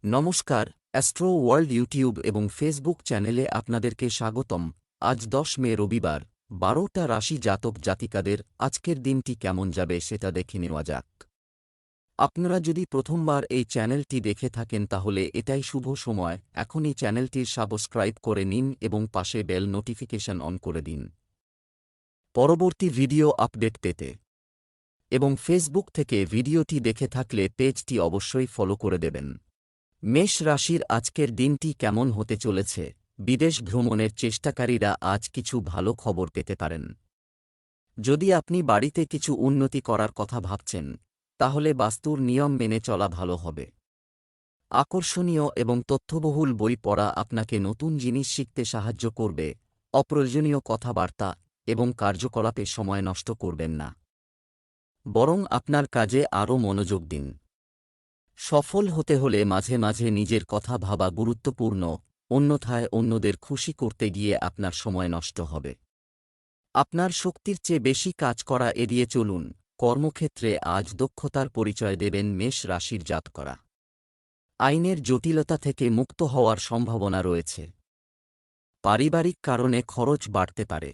নমস্কার, astro world YouTube এবং Facebook চ্যানেলে আপনাদেরকে স্বাগতম। আজ 10 মে রবিবার, 12টা রাশি জাতক জাতিকাদের আজকের দিনটি কেমন যাবে সেটা দেখে নেওয়া যাক। আপনারা যদি প্রথমবার এই চ্যানেলটি দেখে থাকেন তাহলে এটাই শুভ সময়, এখনই চ্যানেলটির সাবস্ক্রাইব করে নিন এবং পাশে বেল নোটিফিকেশন অন করে দিন পরবর্তী ভিডিও আপডেট পেতে। এবং ফেসবুক থেকে ভিডিওটি দেখে থাকলে পেজটি অবশ্যই ফলো করে দেবেন। মেষ রাশির আজকের দিনটি কেমন হতে চলেছে? বিদেশ ভ্রমণের চেষ্টাকারীরা আজ কিছু ভালো খবর পেতে পারেন। যদি আপনি বাড়িতে কিছু উন্নতি করার কথা ভাবছেন, তাহলে বাস্তুর নিয়ম মেনে চলা ভালো হবে। আকর্ষণীয় এবং তথ্যবহুল বই পড়া আপনাকে নতুন জিনিস শিখতে সাহায্য করবে। অপ্রয়োজনীয় কথাবার্তা এবং কার্যকলাপে সময় নষ্ট করবেন না, বরং আপনার কাজে আরও মনোযোগ দিন। সফল হতে হলে মাঝে মাঝে নিজের কথা ভাবা গুরুত্বপূর্ণ, অন্যথায় অন্যদের খুশি করতে গিয়ে আপনার সময় নষ্ট হবে। আপনার শক্তির চেয়ে বেশি কাজ করা এড়িয়ে চলুন। কর্মক্ষেত্রে আজ দক্ষতার পরিচয় দেবেন মেষ রাশির জাতকরা। আইনের জটিলতা থেকে মুক্ত হওয়ার সম্ভাবনা রয়েছে। পারিবারিক কারণে খরচ বাড়তে পারে।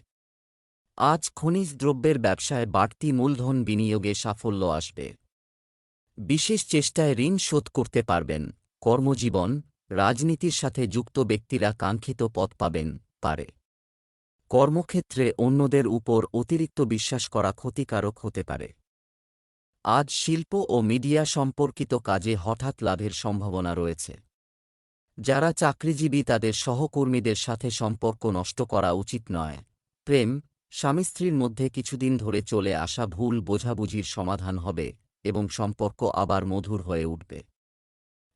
আজ খনিজ দ্রব্যের ব্যবসায় বাড়তি মূলধন বিনিয়োগে সাফল্য আসবে। বিশেষ চেষ্টায় ঋণ শোধ করতে পারবেন। কর্মজীবন, রাজনীতির সাথে যুক্ত ব্যক্তিরা কাঙ্ক্ষিত পদ পাবেন পারে। কর্মক্ষেত্রে অন্যদের উপর অতিরিক্ত বিশ্বাস করা ক্ষতিকারক হতে পারে। আজ শিল্প ও মিডিয়া সম্পর্কিত কাজে হঠাৎ লাভের সম্ভাবনা রয়েছে। যারা চাকরিজীবী তাদের সহকর্মীদের সাথে সম্পর্ক নষ্ট করা উচিত নয়। প্রেম, স্বামী স্ত্রীর মধ্যে কিছুদিন ধরে চলে আসা ভুল বোঝাবুঝির সমাধান হবে এবং সম্পর্ক আবার মধুর হয়ে উঠবে।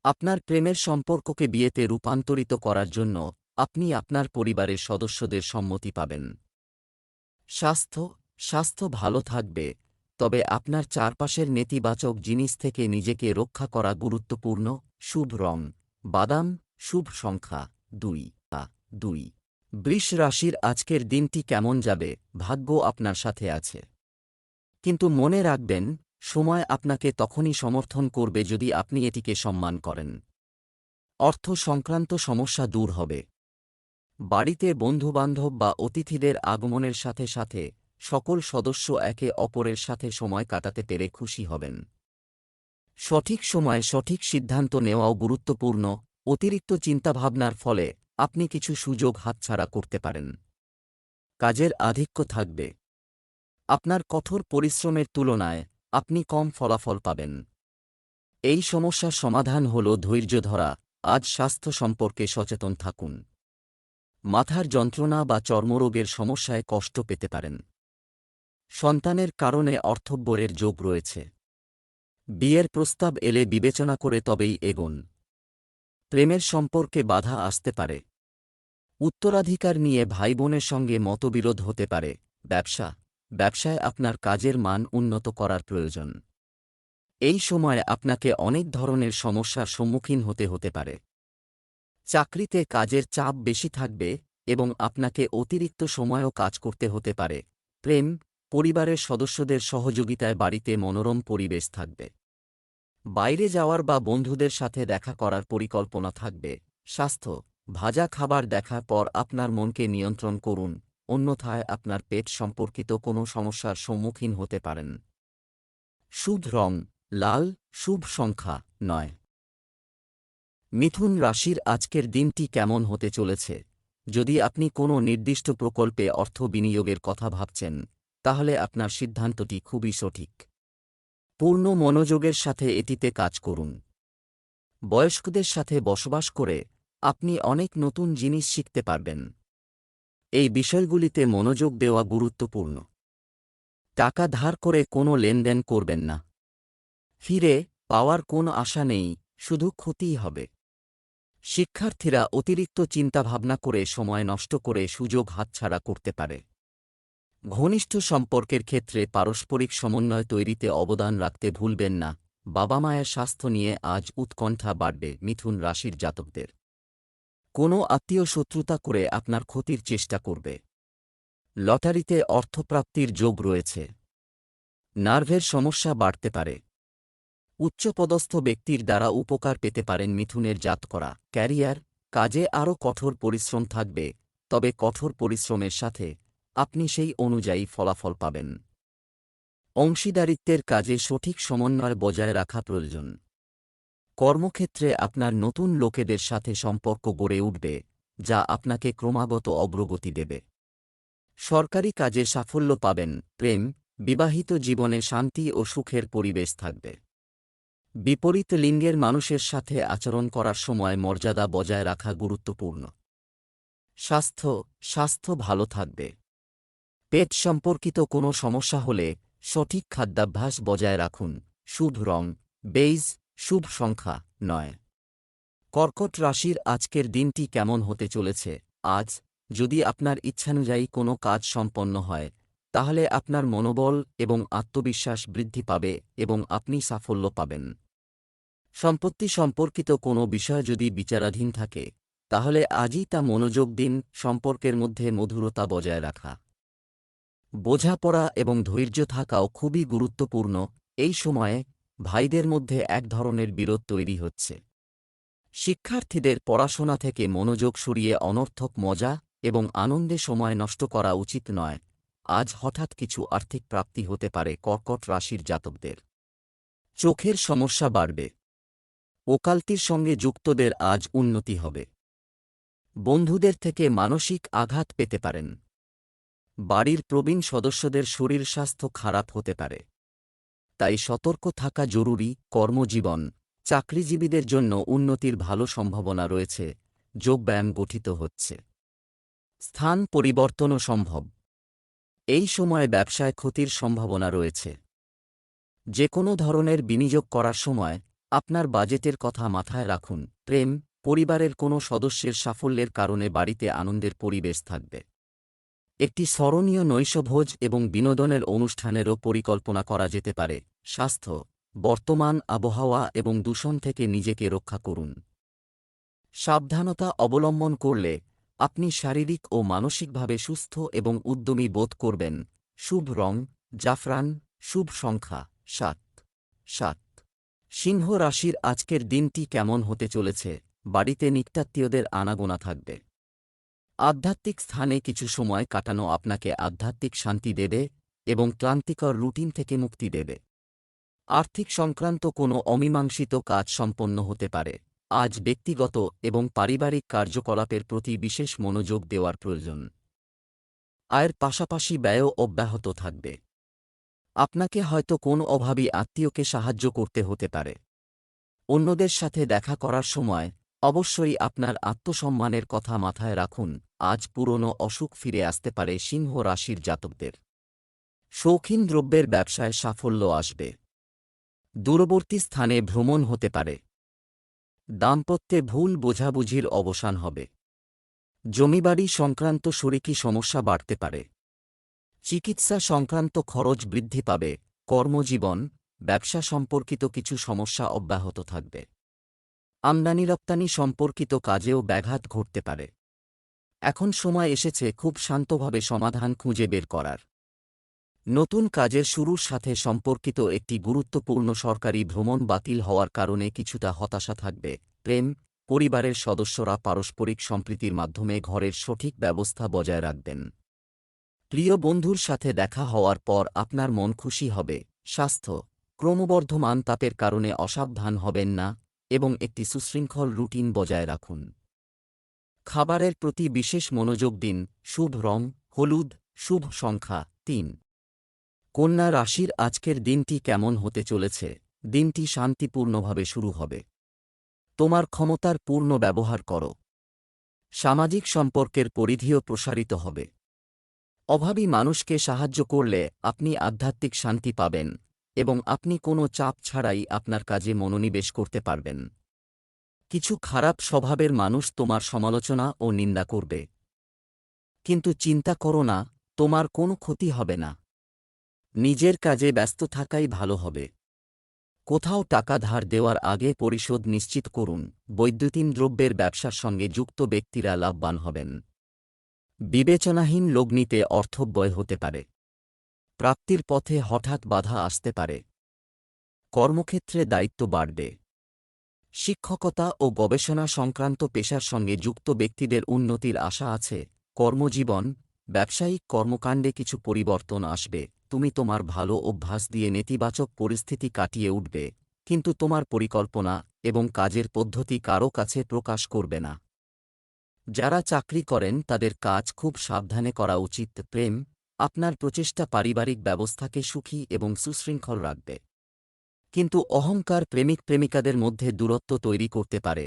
আপনার প্রেমের সম্পর্ককে বিয়েতে রূপান্তরিত করার জন্য আপনি আপনার পরিবারের সদস্যদের সম্মতি পাবেন। স্বাস্থ্য ভালো থাকবে, তবে আপনার চারপাশের নেতিবাচক জিনিস থেকে নিজেকে রক্ষা করা গুরুত্বপূর্ণ। শুভ রং বাদাম, শুভ সংখ্যা 2। বৃষ রাশির আজকের দিনটি কেমন যাবে? ভাগ্য আপনার সাথে আছে, কিন্তু মনে রাখবেন, সময় আপনাকে তখনই সমর্থন করবে যদি আপনি এটিকে সম্মান করেন। অর্থ সংক্রান্ত সমস্যা দূর হবে। বাড়িতে বন্ধুবান্ধব বা অতিথিদের আগমনের সাথে সাথে সকল সদস্য একে অপরের সাথে সময় কাটাতে পেরে খুশি হবেন। সঠিক সময়ে সঠিক সিদ্ধান্ত নেওয়াও গুরুত্বপূর্ণ। অতিরিক্ত চিন্তাভাবনার ফলে আপনি কিছু সুযোগ হাতছাড়া করতে পারেন। কাজের আধিক্য থাকবে। আপনার কঠোর পরিশ্রমের তুলনায় আপনি কম ফলাফল পাবেন। এই সমস্যার সমাধান হল ধৈর্য ধরা। আজ স্বাস্থ্য সম্পর্কে সচেতন থাকুন। মাথার যন্ত্রণা বা চর্মরোগের সমস্যায় কষ্ট পেতে পারেন। সন্তানের কারণে অর্থব্যয়ের যোগ রয়েছে। বিয়ের প্রস্তাব এলে বিবেচনা করে তবেই এগোন। প্রেমের সম্পর্কে বাধা আসতে পারে। উত্তরাধিকার নিয়ে ভাইবোনের সঙ্গে মতবিরোধ হতে পারে। ব্যবসায় আপনার কাজের মান উন্নত করার প্রয়োজন। এই সময় আপনাকে অনেক ধরনের সমস্যার সম্মুখীন হতে পারে। চাকরিতে কাজের চাপ বেশি থাকবে এবং আপনাকে অতিরিক্ত সময়ও কাজ করতে হতে পারে। প্রেম, পরিবারের সদস্যদের সহযোগিতায় বাড়িতে মনোরম পরিবেশ থাকবে। বাইরে যাওয়ার বা বন্ধুদের সাথে দেখা করার পরিকল্পনা থাকবে। স্বাস্থ্য, ভাজা খাবার দেখার পর আপনার মনকে নিয়ন্ত্রণ করুন, অন্যথায় আপনার পেট সম্পর্কিত কোনো সমস্যার সম্মুখীন হতে পারেন। শুভ রং লাল, শুভ সংখ্যা 9। মিথুন রাশির আজকের দিনটি কেমন হতে চলেছে? যদি আপনি কোনো নির্দিষ্ট প্রকল্পে অর্থ বিনিয়োগের কথা ভাবছেন, তাহলে আপনার সিদ্ধান্তটি খুবই সঠিক। পূর্ণ মনোযোগের সাথে এটিতে কাজ করুন। বয়স্কদের সাথে বসবাস করে আপনি অনেক নতুন জিনিস শিখতে পারবেন। এই বিষয়গুলিতে মনোযোগ দেওয়া গুরুত্বপূর্ণ। টাকা ধার করে কোনো লেনদেন করবেন না। ফিরে পাওয়ার কোনো আশা নেই, শুধু ক্ষতিই হবে। শিক্ষার্থীরা অতিরিক্ত চিন্তাভাবনা করে সময় নষ্ট করে সুযোগ হাতছাড়া করতে পারে। ঘনিষ্ঠ সম্পর্কের ক্ষেত্রে পারস্পরিক সমন্বয় তৈরিতে অবদান রাখতে ভুলবেন না। বাবা মায়ের স্বাস্থ্য নিয়ে আজ উৎকণ্ঠা বাড়বে মিথুন রাশির জাতকদের। কোনো আত্মীয় শত্রুতা করে আপনার ক্ষতির চেষ্টা করবে। লটারিতে অর্থপ্রাপ্তির যোগ রয়েছে। নার্ভের সমস্যা বাড়তে পারে। উচ্চপদস্থ ব্যক্তির দ্বারা উপকার পেতে পারেন মিথুনের জাতকরা। ক্যারিয়ার, কাজে আরও কঠোর পরিশ্রম থাকবে, তবে কঠোর পরিশ্রমের সাথে আপনি সেই অনুযায়ী ফলাফল পাবেন। অংশীদারিত্বের কাজে সঠিক সমন্বয় বজায় রাখা প্রয়োজন। কর্মক্ষেত্রে আপনার নতুন লোকেদের সাথে সম্পর্ক গড়ে উঠবে, যা আপনাকে ক্রমাগত অগ্রগতি দেবে। সরকারি কাজে সাফল্য পাবেন। প্রেম, বিবাহিত জীবনে শান্তি ও সুখের পরিবেশ থাকবে। বিপরীত লিঙ্গের মানুষের সাথে আচরণ করার সময় মর্যাদা বজায় রাখা গুরুত্বপূর্ণ। স্বাস্থ্য ভালো থাকবে। পেট সম্পর্কিত কোনো সমস্যা হলে সঠিক খাদ্যাভ্যাস বজায় রাখুন। শুভ রং বেইজ, শুভ সংখ্যা 9। কর্কট রাশির আজকের দিনটি কেমন হতে চলেছে? আজ, যদি আপনার ইচ্ছানুযায়ী কোনো কাজ সম্পন্ন হয়, তাহলে আপনার মনোবল এবং আত্মবিশ্বাস বৃদ্ধি পাবে এবং আপনি সাফল্য পাবেন। সম্পত্তি সম্পর্কিত কোনো বিষয় যদি বিচারাধীন থাকে, তাহলে আজই তা মনোযোগ দিন। সম্পর্কের মধ্যে মধুরতা বজায় রাখা, বোঝাপড়া এবং ধৈর্য থাকাও খুবই গুরুত্বপূর্ণ। এই সময়ে ভাইদের মধ্যে এক ধরনের বিরোধ তৈরি হচ্ছে। শিক্ষার্থীদের পড়াশোনা থেকে মনোযোগ সরিয়ে অনর্থক মজা এবং আনন্দে সময় নষ্ট করা উচিত নয়। আজ হঠাৎ কিছু আর্থিক প্রাপ্তি হতে পারে কর্কট রাশির জাতকদের। চোখের সমস্যা বাড়বে। ওকালতির সঙ্গে যুক্তদের আজ উন্নতি হবে। বন্ধুদের থেকে মানসিক আঘাত পেতে পারেন। বাড়ির প্রবীণ সদস্যদের শরীর স্বাস্থ্য খারাপ হতে পারে, তাই সতর্ক থাকা জরুরি। কর্মজীবন, চাকরিজীবীদের জন্য উন্নতির ভালো সম্ভাবনা রয়েছে। যোগব্যায়াম গঠিত হচ্ছে। স্থান পরিবর্তনও সম্ভব। এই সময়ে ব্যবসায় ক্ষতির সম্ভাবনা রয়েছে। যে কোনো ধরনের বিনিয়োগ করার সময় আপনার বাজেটের কথা মাথায় রাখুন। প্রেম, পরিবারের কোনো সদস্যের সাফল্যের কারণে বাড়িতে আনন্দের পরিবেশ থাকবে। একটি স্মরণীয় নৈশভোজ এবং বিনোদনের অনুষ্ঠানেরও পরিকল্পনা করা যেতে পারে। স্বাস্থ্য, বর্তমান আবহাওয়া এবং দূষণ থেকে নিজেকে রক্ষা করুন। সাবধানতা অবলম্বন করলে আপনি শারীরিক ও মানসিকভাবে সুস্থ এবং উদ্যমী বোধ করবেন। শুভ রং জাফরান, শুভ সংখ্যা 7। সিংহ রাশির আজকের দিনটি কেমন হতে চলেছে? বাড়িতে নিকটাত্মীয়দের আনাগোনা থাকবে। আধ্যাত্মিক স্থানে কিছু সময় কাটানো আপনাকে আধ্যাত্মিক শান্তি দেবে এবং ক্লান্তিকর রুটিন থেকে মুক্তি দেবে। আর্থিক সংক্রান্ত কোনো অমীমাংসিত কাজ সম্পন্ন হতে পারে। আজ ব্যক্তিগত এবং পারিবারিক কার্যকলাপের প্রতি বিশেষ মনোযোগ দেওয়ার প্রয়োজন। আয়ের পাশাপাশি ব্যয়ও অব্যাহত থাকবে। আপনাকে হয়তো কোনো অভাবী আত্মীয়কে সাহায্য করতে হতে পারে। অন্যদের সাথে দেখা করার সময় অবশ্যই আপনার আত্মসম্মানের কথা মাথায় রাখুন। আজ পুরনো অসুখ ফিরে আসতে পারে সিংহ রাশির জাতকদের। শৌখিন দ্রব্যের ব্যবসায় সাফল্য আসবে। দূরবর্তী স্থানে ভ্রমণ হতে পারে। দাম্পত্যে ভুল বোঝাবুঝির অবসান হবে। জমিবাড়ি সংক্রান্ত শরিকি সমস্যা বাড়তে পারে। চিকিৎসা সংক্রান্ত খরচ বৃদ্ধি পাবে। কর্মজীবন, ব্যবসা সম্পর্কিত কিছু সমস্যা অব্যাহত থাকবে। আমদানি রপ্তানি সম্পর্কিত কাজেও ব্যাঘাত ঘটতে পারে। এখন সময় এসেছে খুব শান্তভাবে সমাধান খুঁজে বের করার। নতুন কাজের শুরুর সাথে সম্পর্কিত একটি গুরুত্বপূর্ণ সরকারি ভ্রমণ বাতিল হওয়ার কারণে কিছুটা হতাশা থাকবে। প্রেম, পরিবারের সদস্যরা পারস্পরিক সম্প্রীতির মাধ্যমে ঘরের সঠিক ব্যবস্থা বজায় রাখবেন। প্রিয় বন্ধুর সাথে দেখা হওয়ার পর আপনার মন খুশি হবে। স্বাস্থ্য, ক্রমবর্ধমান তাপের কারণে অসাবধান হবেন না এবং একটি সুশৃঙ্খল রুটিন বজায় রাখুন। খাবারের প্রতি বিশেষ মনোযোগ দিন। শুভ রং হলুদ, শুভ সংখ্যা 3। কন্যা রাশির আজকের দিনটি কেমন হতে চলেছে? দিনটি শান্তিপূর্ণভাবে শুরু হবে। তোমার ক্ষমতার পূর্ণ ব্যবহার করো। সামাজিক সম্পর্কের পরিধিও প্রসারিত হবে। অভাবী মানুষকে সাহায্য করলে আপনি আধ্যাত্মিক শান্তি পাবেন এবং আপনি কোনো চাপ ছাড়াই আপনার কাজে মনোনিবেশ করতে পারবেন। কিছু খারাপ স্বভাবের মানুষ তোমার সমালোচনা ও নিন্দা করবে, কিন্তু চিন্তা করো না, তোমার কোনো ক্ষতি হবে না। নিজের কাজে ব্যস্ত থাকাই ভালো হবে। কোথাও টাকা ধার দেওয়ার আগে পরিশোধ নিশ্চিত করুন। বৈদ্যুতিন দ্রব্যের ব্যবসার সঙ্গে যুক্ত ব্যক্তিরা লাভবান হবেন। বিবেচনাহীন লগ্নিতে অর্থব্যয় হতে পারে। প্রাপ্তির পথে হঠাৎ বাধা আসতে পারে। কর্মক্ষেত্রে দায়িত্ব বাড়বে। শিক্ষকতা ও গবেষণা সংক্রান্ত পেশার সঙ্গে যুক্ত ব্যক্তিদের উন্নতির আশা আছে। কর্মজীবন, ব্যবসায়িক কর্মকাণ্ডে কিছু পরিবর্তন আসবে। তুমি তোমার ভালো অভ্যাস দিয়ে নেতিবাচক পরিস্থিতি কাটিয়ে উঠবে, কিন্তু তোমার পরিকল্পনা এবং কাজের পদ্ধতি কারও কাছে প্রকাশ করবে না। যারা চাকরি করেন তাদের কাজ খুব সাবধানে করা উচিত। প্রেম, আপনার প্রচেষ্টা পারিবারিক ব্যবস্থাকে সুখী এবং সুশৃঙ্খল রাখবে, কিন্তু অহংকার প্রেমিক প্রেমিকাদের মধ্যে দূরত্ব তৈরি করতে পারে।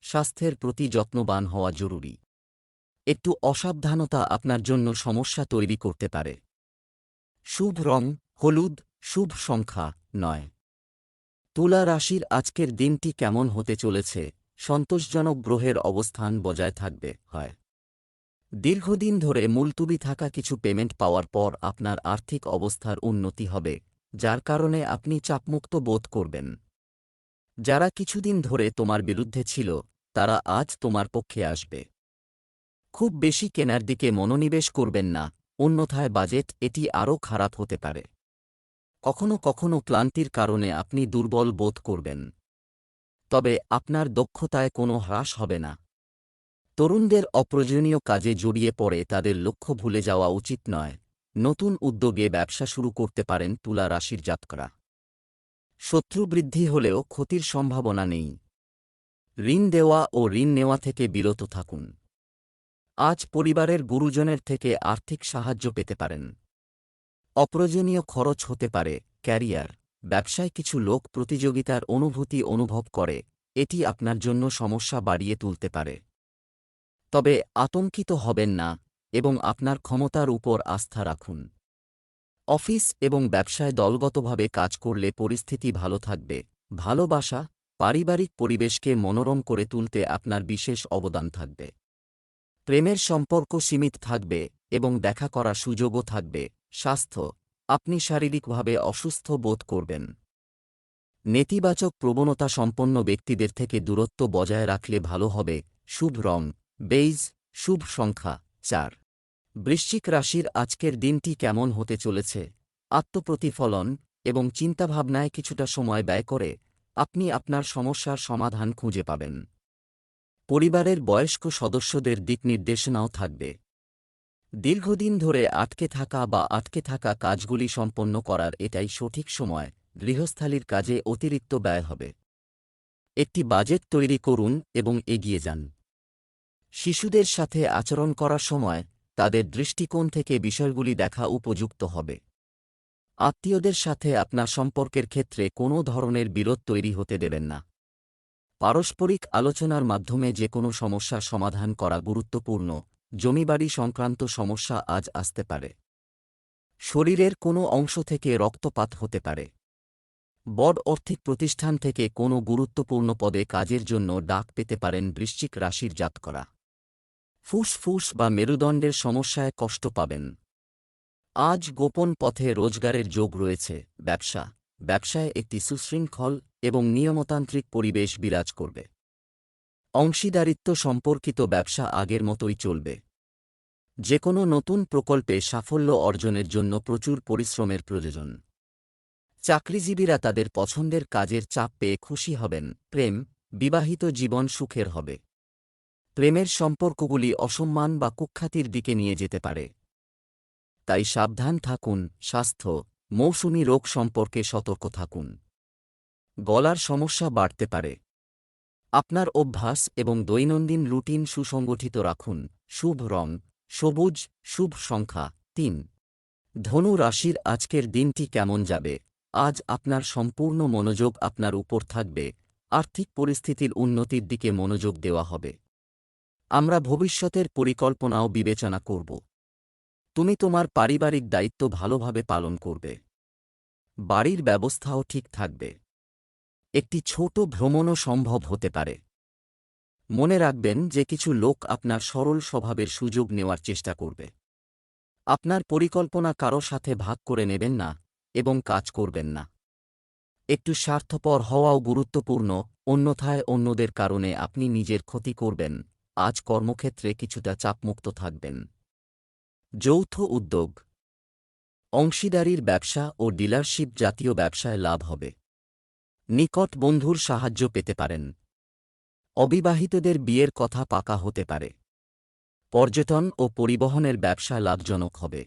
স্বাস্থ্যের প্রতি যত্নবান হওয়া জরুরি। একটু অসাবধানতা আপনার জন্য সমস্যা তৈরি করতে পারে। শুভ রং হলুদ, শুভ সংখ্যা 9। তুলা রাশির আজকের দিনটি কেমন হতে চলেছে? সন্তোষজনক গ্রহের অবস্থান বজায় থাকবে। হয় দীর্ঘদিন ধরে মুলতুবি থাকা কিছু পেমেন্ট পাওয়ার পর আপনার আর্থিক অবস্থার উন্নতি হবে, যার কারণে আপনি চাপমুক্ত বোধ করবেন। যারা কিছুদিন ধরে তোমার বিরুদ্ধে ছিল, তারা আজ তোমার পক্ষে আসবে। খুব বেশি কেনার দিকে মনোনিবেশ করবেন না, অন্যথায় বাজেট এটি আরও খারাপ হতে পারে। কখনো কখনো ক্লান্তির কারণে আপনি দুর্বল বোধ করবেন, তবে আপনার দক্ষতায় কোনো হ্রাস হবে না। তরুণদের অপ্রয়োজনীয় কাজে জড়িয়ে পড়ে তাদের লক্ষ্য ভুলে যাওয়া উচিত নয়। নতুন উদ্যোগে ব্যবসা শুরু করতে পারেন তুলা রাশির জাতকরা। শত্রু বৃদ্ধি হলেও ক্ষতির সম্ভাবনা নেই। ঋণ দেওয়া ও ঋণ নেওয়া থেকে বিরত থাকুন। আজ পরিবারের গুরুজনের থেকে আর্থিক সাহায্য পেতে পারেন। অপ্রয়োজনীয় খরচ হতে পারে। ক্যারিয়ার, ব্যবসায় কিছু লোক প্রতিযোগিতার অনুভূতি অনুভব করে, এটি আপনার জন্য সমস্যা বাড়িয়ে তুলতে পারে। তবে আতঙ্কিত হবেন না এবং আপনার ক্ষমতার উপর আস্থা রাখুন। অফিস এবং ব্যবসায় দলগতভাবে কাজ করলে পরিস্থিতি ভালো থাকবে। ভালোবাসা, পারিবারিক পরিবেশকে মনোরম করে তুলতে আপনার বিশেষ অবদান থাকবে। প্রেমের সম্পর্ক সীমিত থাকবে এবং দেখা করার সুযোগও থাকবে। স্বাস্থ্য, আপনি শারীরিকভাবে অসুস্থ বোধ করবেন। নেতিবাচক প্রবণতা সম্পন্ন ব্যক্তিদের থেকে দূরত্ব বজায় রাখলে ভালো হবে। শুভ রং বেইজ, শুভ সংখ্যা 4। বৃশ্চিক রাশির আজকের দিনটি কেমন হতে চলেছে? আত্মপ্রতিফলন এবং চিন্তাভাবনায় কিছুটা সময় ব্যয় করে আপনি আপনার সমস্যার সমাধান খুঁজে পাবেন। পরিবারের বয়স্ক সদস্যদের দিকনির্দেশনাও থাকবে। দীর্ঘদিন ধরে আটকে থাকা কাজগুলি সম্পন্ন করার এটাই সঠিক সময়। গৃহস্থালির কাজে অতিরিক্ত ব্যয় হবে। একটি বাজেট তৈরি করুন এবং এগিয়ে যান। শিশুদের সাথে আচরণ করার সময় তাদের দৃষ্টিকোণ থেকে বিষয়গুলি দেখা উপযুক্ত হবে। আত্মীয়দের সাথে আপনার সম্পর্কের ক্ষেত্রে কোনো ধরনের বিরোধ তৈরি হতে দেবেন না। পারস্পরিক আলোচনার মাধ্যমে যে কোনো সমস্যার সমাধান করা গুরুত্বপূর্ণ। জমিবাড়ি সংক্রান্ত সমস্যা আজ আসতে পারে। শরীরের কোনো অংশ থেকে রক্তপাত হতে পারে। বড় আর্থিক প্রতিষ্ঠান থেকে কোনো গুরুত্বপূর্ণ পদে কাজের জন্য ডাক পেতে পারেন বৃশ্চিক রাশির জাতকরা। ফুসফুস বা মেরুদণ্ডের সমস্যায় কষ্ট পাবেন। আজ গোপন পথে রোজগারের যোগ রয়েছে। ব্যবসায় একটি সুশৃঙ্খল এবং নিয়মতান্ত্রিক পরিবেশ বিরাজ করবে। অংশীদারিত্ব সম্পর্কিত ব্যবসা আগের মতোই চলবে। যে কোনো নতুন প্রকল্পে সাফল্য অর্জনের জন্য প্রচুর পরিশ্রমের প্রয়োজন। চাকরিজীবীরা তাদের পছন্দের কাজের চাপ পেয়ে খুশি হবেন। প্রেম, বিবাহিত জীবন সুখের হবে। প্রেমের সম্পর্কগুলি অসম্মান বা কুখ্যাতির দিকে নিয়ে যেতে পারে, তাই সাবধান থাকুন। স্বাস্থ্য, মৌসুমী রোগ সম্পর্কে সতর্ক থাকুন। গলার সমস্যা বাড়তে পারে। আপনার অভ্যাস এবং দৈনন্দিন রুটিন সুসংগঠিত রাখুন। শুভ রং সবুজ, শুভ সংখ্যা 3। ধনু রাশির আজকের দিনটি কেমন যাবে? আজ আপনার সম্পূর্ণ মনোযোগ আপনার উপর থাকবে। আর্থিক পরিস্থিতির উন্নতির দিকে মনোযোগ দেওয়া হবে। আমরা ভবিষ্যতের পরিকল্পনাও বিবেচনা করব। তুমি তোমার পারিবারিক দায়িত্ব ভালোভাবে পালন করবে। বাড়ির ব্যবস্থাও ঠিক থাকবে। একটি ছোট ভ্রমণও সম্ভব হতে পারে। মনে রাখবেন যে কিছু লোক আপনার সরল স্বভাবের সুযোগ নেওয়ার চেষ্টা করবে। আপনার পরিকল্পনা কারো সাথে ভাগ করে নেবেন না এবং কাজ করবেন না। একটু স্বার্থপর হওয়াও গুরুত্বপূর্ণ, অন্যথায় অন্যদের কারণে আপনি নিজের ক্ষতি করবেন। আজ কর্মক্ষেত্রে কিছুটা চাপমুক্ত থাকবেন। যৌথ উদ্যোগ, অংশীদারির ব্যবসা ও ডিলারশিপ জাতীয় ব্যবসায় লাভ হবে। নিকট বন্ধুর সাহায্য পেতে পারেন। অবিবাহিতদের বিয়ের কথা পাকা হতে পারে। পর্যটন ও পরিবহনের ব্যবসা লাভজনক হবে।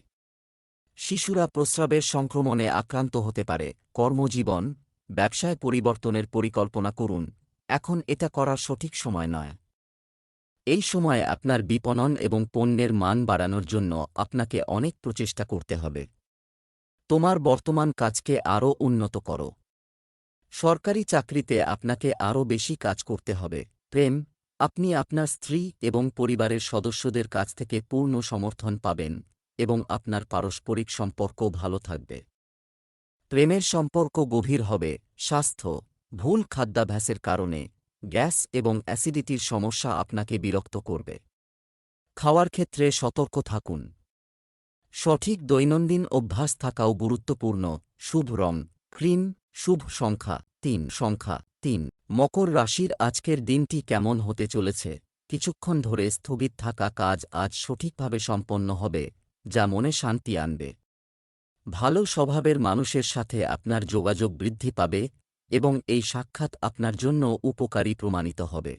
শিশুরা প্রস্রাবের সংক্রমণে আক্রান্ত হতে পারে। কর্মজীবন, ব্যবসায় পরিবর্তনের পরিকল্পনা করুন, এখন এটা করার সঠিক সময় নয়। এই সময়ে আপনার বিপণন এবং পণ্যের মান বাড়ানোর জন্য আপনাকে অনেক প্রচেষ্টা করতে হবে। তোমার বর্তমান কাজকে আরও উন্নত করো। সরকারি চাকরিতে আপনাকে আরও বেশি কাজ করতে হবে। প্রেম, আপনি আপনার স্ত্রী এবং পরিবারের সদস্যদের কাছ থেকে পূর্ণ সমর্থন পাবেন এবং আপনার পারস্পরিক সম্পর্ক ভালো থাকবে। প্রেমের সম্পর্ক গভীর হবে। স্বাস্থ্য, ভুল খাদ্যাভ্যাসের কারণে গ্যাস এবং অ্যাসিডিটির সমস্যা আপনাকে বিরক্ত করবে। খাওয়ার ক্ষেত্রে সতর্ক থাকুন। সঠিক দৈনন্দিন অভ্যাস থাকাও গুরুত্বপূর্ণ। শুভ রং ক্রিম, শুভ সংখ্যা ৩। মকর রাশির আজকের দিনটি কেমন হতে চলেছে? কিছুক্ষণ ধরে স্থগিত থাকা কাজ আজ সঠিকভাবে সম্পন্ন হবে, যা মনে শান্তি আনবে। ভালো স্বভাবের মানুষের সাথে আপনার যোগাযোগ বৃদ্ধি পাবে এবং এই সাক্ষাৎ আপনার জন্য উপকারী প্রমাণিত হবে।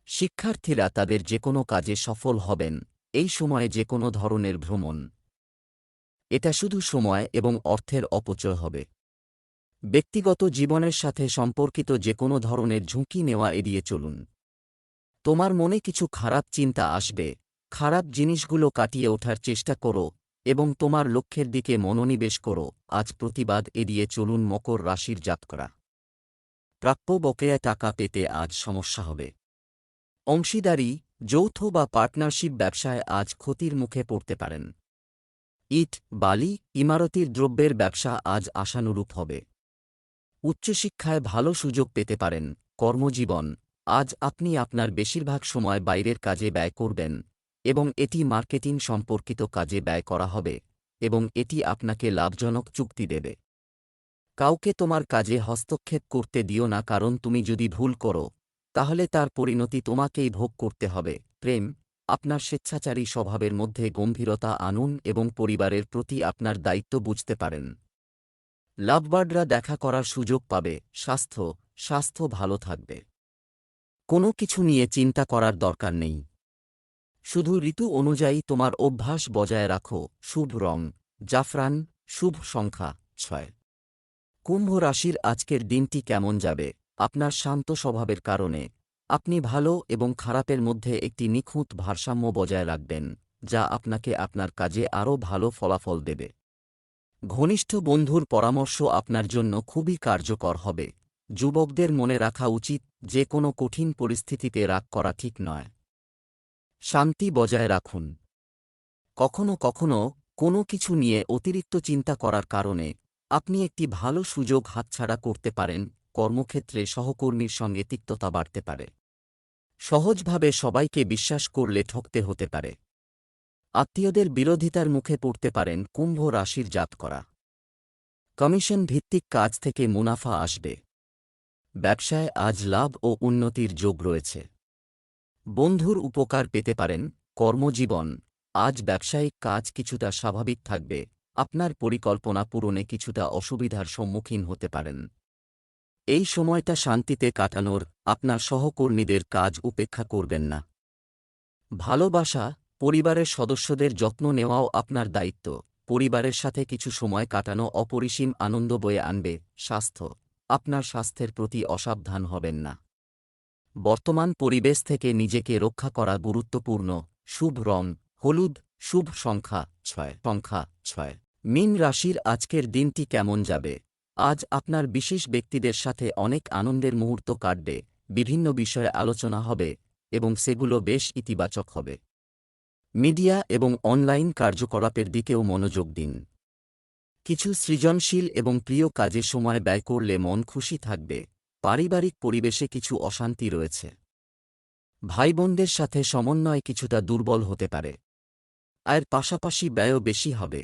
শিক্ষার্থীরা তাদের যেকোনো কাজে সফল হবেন। এই সময়ে যেকোনো ধরনের ভ্রমণ, এটা শুধু সময় এবং অর্থের অপচয় হবে। ব্যক্তিগত জীবনের সাথে সম্পর্কিত যেকোনো ধরনের ঝুঁকি নেওয়া এড়িয়ে চলুন। তোমার মনে কিছু খারাপ চিন্তা আসবে। খারাপ জিনিসগুলো কাটিয়ে ওঠার চেষ্টা করো এবং তোমার লক্ষ্যের দিকে মনোনিবেশ করো। আজ প্রতিবাদ এড়িয়ে চলুন মকর রাশির জাতকরা। প্রাপ্য বকেয়া টাকা পেতে আজ সমস্যা হবে। অংশীদারি, যৌথ বা পার্টনারশিপ ব্যবসায় আজ ক্ষতির মুখে পড়তে পারেন। ইট, বালি, ইমারতির দ্রব্যের ব্যবসা আজ আশানুরূপ হবে। উচ্চশিক্ষায় ভালো সুযোগ পেতে পারেন। কর্মজীবন, আজ আপনি আপনার বেশিরভাগ সময় বাইরের কাজে ব্যয় করবেন এবং এটি মার্কেটিং সম্পর্কিত কাজে ব্যয় করা হবে এবং এটি আপনাকে লাভজনক চুক্তি দেবে। কাউকে তোমার কাজে হস্তক্ষেপ করতে দিও না, কারণ তুমি যদি ভুল করো তাহলে তার পরিণতি তোমাকেই ভোগ করতে হবে। প্রেম, আপনার স্বেচ্ছাচারী স্বভাবের মধ্যে গম্ভীরতা আনুন এবং পরিবারের প্রতি আপনার দায়িত্ব বুঝতে পারেন। লাভবার্ডরা দেখা করার সুযোগ পাবে। স্বাস্থ্য ভালো থাকবে। কোনো কিছু নিয়ে চিন্তা করার দরকার নেই। শুধু ঋতু অনুযায়ী তোমার অভ্যাস বজায় রাখো। শুভ রং জাফরান, শুভ সংখ্যা ৬। কুম্ভ রাশির আজকের দিনটি কেমন যাবে? আপনার শান্ত স্বভাবের কারণে আপনি ভালো এবং খারাপের মধ্যে একটি নিখুঁত ভারসাম্য বজায় রাখবেন, যা আপনাকে আপনার কাজে আরও ভালো ফলাফল দেবে। ঘনিষ্ঠ বন্ধুর পরামর্শ আপনার জন্য খুবই কার্যকর হবে। যুবকদের মনে রাখা উচিত যে কোনো কঠিন পরিস্থিতিতে রাগ করা ঠিক নয়। শান্তি বজায় রাখুন। কখনো কখনো কোনো কিছু নিয়ে অতিরিক্ত চিন্তা করার কারণে আপনি একটি ভালো সুযোগ হাতছাড়া করতে পারেন। কর্মক্ষেত্রে সহকর্মীর সঙ্গে তিক্ততা বাড়তে পারে। সহজভাবে সবাইকে বিশ্বাস করলে ঠকতে হতে পারে। আত্মীয়দের বিরোধিতার মুখে পড়তে পারেন। কুম্ভ রাশির জাতকরা। কমিশন ভিত্তিক কাজ থেকে মুনাফা আসবে। ব্যবসায় আজ লাভ ও উন্নতির যোগ রয়েছে। বন্ধুর উপকার পেতে পারেন। কর্মজীবন, আজ ব্যবসায়িক কাজ কিছুটা স্বাভাবিক থাকবে। আপনার পরিকল্পনা পূরণে কিছুটা অসুবিধার সম্মুখীন হতে পারেন। এই সময়টা শান্তিতে কাটানোর আপনার সহকর্মীদের কাজ উপেক্ষা করবেন না। ভালোবাসা, পরিবারের সদস্যদের যত্ন নেওয়াও আপনার দায়িত্ব। পরিবারের সাথে কিছু সময় কাটানো অপরিসীম আনন্দ বয়ে আনবে। স্বাস্থ্য, আপনার স্বাস্থ্যের প্রতি অসাবধান হবেন না। বর্তমান পরিবেশ থেকে নিজেকে রক্ষা করা গুরুত্বপূর্ণ। শুভ রং হলুদ, শুভ সংখ্যা ৬। মীন রাশির আজকের দিনটি কেমন যাবে? আজ আপনার বিশেষ ব্যক্তিদের সাথে অনেক আনন্দের মুহূর্ত কাটবে। বিভিন্ন বিষয়ে আলোচনা হবে এবং সেগুলো বেশ ইতিবাচক হবে। মিডিয়া এবং অনলাইন কার্যকলাপের দিকেও মনোযোগ দিন। কিছু সৃজনশীল এবং প্রিয় কাজে সময় ব্যয় করলে মন খুশি থাকবে। পারিবারিক পরিবেশে কিছু অশান্তি রয়েছে। ভাইবোনদের সাথে সমন্বয় কিছুটা দুর্বল হতে পারে। আয়ের পাশাপাশি ব্যয়ও বেশি হবে।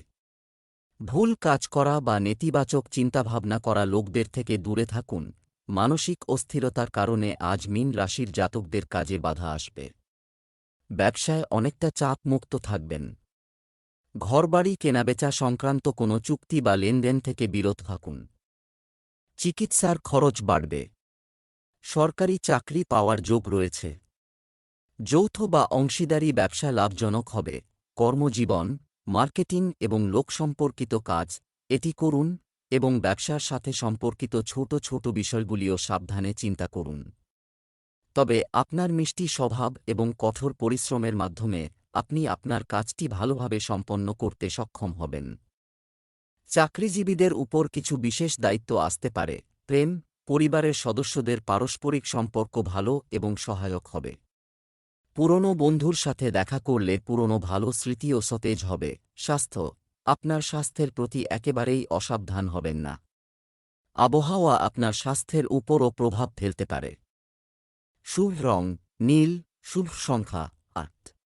ভুল কাজ করা বা নেতিবাচক চিন্তাভাবনা করা লোকদের থেকে দূরে থাকুন। মানসিক অস্থিরতার কারণে আজ মীন রাশির জাতকদের কাজে বাধা আসবে। ব্যবসায় অনেকটা চাপ মুক্ত থাকবেন। ঘরবাড়ি কেনাবেচা সংক্রান্ত কোনো চুক্তি বা লেনদেন থেকে বিরত থাকুন। চিকিৎসার খরচ বাড়বে। সরকারি চাকরি পাওয়ার যোগ রয়েছে। যৌথ বা অংশীদারি ব্যবসা লাভজনক হবে। কর্মজীবন, মার্কেটিং এবং লোকসম্পর্কিত কাজ এটি করুন এবং ব্যবসার সাথে সম্পর্কিত ছোট ছোট বিষয়গুলিও সাবধানে চিন্তা করুন। তবে আপনার মিষ্টি স্বভাব এবং কঠোর পরিশ্রমের মাধ্যমে আপনি আপনার কাজটি ভালোভাবে সম্পন্ন করতে সক্ষম হবেন। চাকরিজীবীদের উপর কিছু বিশেষ দায়িত্ব আসতে পারে। প্রেম, পরিবারের সদস্যদের পারস্পরিক সম্পর্ক ভালো এবং সহায়ক হবে। পুরনো বন্ধুর সাথে দেখা করলে পুরনো ভালো স্মৃতিও সতেজ হবে। স্বাস্থ্য, আপনার স্বাস্থ্যের প্রতি একেবারেই অসাবধান হবেন না। আবহাওয়া আপনার স্বাস্থ্যের উপরও প্রভাব ফেলতে পারে। শুভ রং নীল, শুভ সংখ্যা 8।